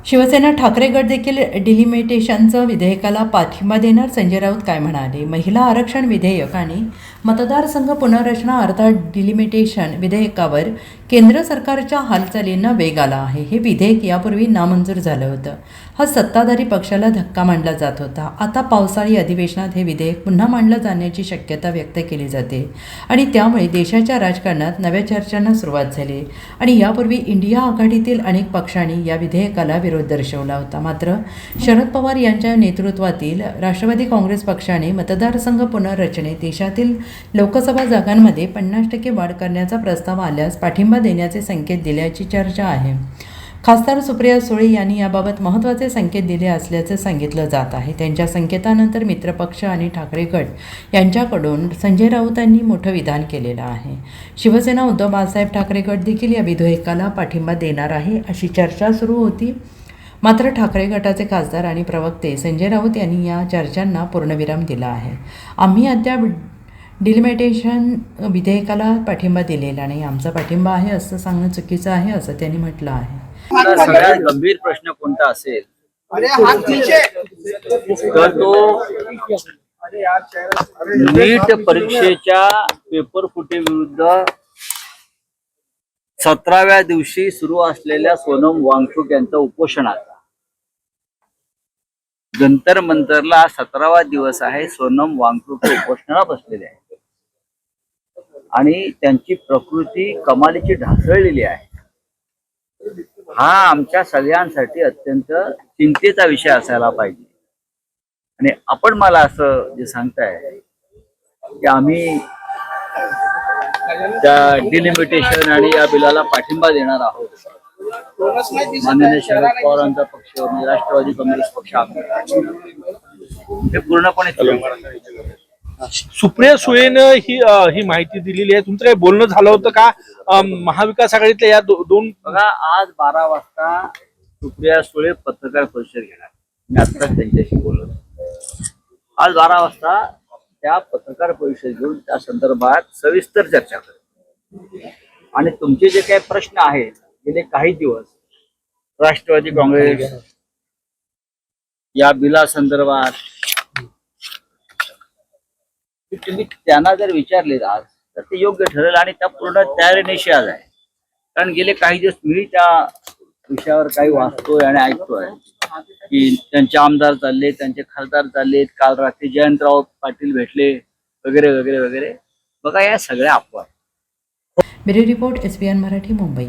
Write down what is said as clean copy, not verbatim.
शिवसेना ठाकरे गट देखील डिलिमिटेशनचं विधेयकाला पाठिंबा देणार. संजय राऊत काय म्हणाले? महिला आरक्षण विधेयक आणि मतदारसंघ पुनर्रचना अर्थात डिलिमिटेशन विधेयकावर केंद्र सरकारच्या हालचालींना वेग आला आहे. हे विधेयक यापूर्वी नामंजूर झालं होतं. हा सत्ताधारी पक्षाला धक्का मानला जात होता. आता पावसाळी अधिवेशनात हे विधेयक पुन्हा मांडलं जाण्याची शक्यता व्यक्त केली जाते आणि त्यामुळे देशाच्या राजकारणात नव्या चर्चांना सुरुवात झाली. आणि यापूर्वी इंडिया आघाडीतील अनेक पक्षांनी या विधेयकाला विरोध दर्शवला होता. मात्र शरद पवार यांच्या नेतृत्वातील राष्ट्रवादी काँग्रेस पक्षाने मतदारसंघ पुनर्रचनेत देशातील लोकसभा जागांमध्ये 50% वाढ करण्याचा प्रस्ताव आल्यास पाठिंबा देण्याचे संकेत दिल्याची चर्चा आहे. खासदार सुप्रिया सुळे यांनी याबाबत महत्त्वाचे संकेत दिले असल्याचे सांगितलं जात आहे. त्यांच्या संकेतानंतर मित्रपक्ष आणि ठाकरे गट यांच्याकडून संजय राऊतांनी मोठं विधान केलेलं आहे. शिवसेना उद्धव बाळासाहेब ठाकरे गट देखील या विधेयकाला पाठिंबा देणार आहे अशी चर्चा सुरू होती. मात्र ठाकरे गटाचे खासदार आणि प्रवक्ते संजय राऊत यांनी या चर्चांना पूर्णविराम दिला आहे. आम्ही अद्याप डिलिमिटेशन विधेयकाला पाठिंबा दिलेला नाही. आमचा पाठिंबा आहे असं सांगणं चुकीचं आहे असं त्यांनी म्हटलं आहे. सगळ्यात गंभीर प्रश्न कोणता असेल तर तो नीट परीक्षेच्या पेपर फुटी विरुद्ध 17व्या दिवशी सुरू असलेल्या सोनम वांगचुक यांचा उपोषणाचा जंतर मंतरला 17वा दिवस आहे. सोनम वांगचुक उपोषणाला बसलेले आहे आणि त्यांची प्रकृती कमालीची ढासळलेली आहे. हा आमच्या सगळ्यांसाठी अत्यंत चिंतेचा विषय असायला पाहिजे. आणि आपण मला असं जे सांगताय की आम्ही त्या डिलिमिटेशन आणि या बिलाला पाठिंबा देणार आहोत. माननीय शरद पवारांचा पक्ष म्हणजे राष्ट्रवादी काँग्रेस पक्ष हे पूर्णपणे सुप्रिया सुळेनं ही माहिती दिलेली आहे. तुमचं काही बोलणं झालं होतं का महाविकास आघाडीतल्या या दोन? बघा, आज 12 वाजता सुप्रिया सुळे पत्रकार परिषद घेणार. मी आत्ताच त्यांच्याशी बोललो. आज 12 वाजता त्या पत्रकार परिषद घेऊन त्या संदर्भात सविस्तर चर्चा करू. आणि तुमचे जे काही प्रश्न आहेत गेले काही दिवस राष्ट्रवादी काँग्रेस या बिला संदर्भात तुम्ही त्यांना जर विचारले आज तर ते योग्य ठरेल आणि त्या पूर्ण तयारीनिशी आज आहे. कारण गेले काही दिवस मी त्या विषयावर काही वाचतोय आणि ऐकतोय की त्यांचे आमदार चालले, त्यांचे खासदार चाललेत, काल रात्री जयंतराव पाटील भेटले वगैरे वगैरे वगैरे. बघा, या सगळ्या अफवा. Bureau report SBN Marathi, Mumbai.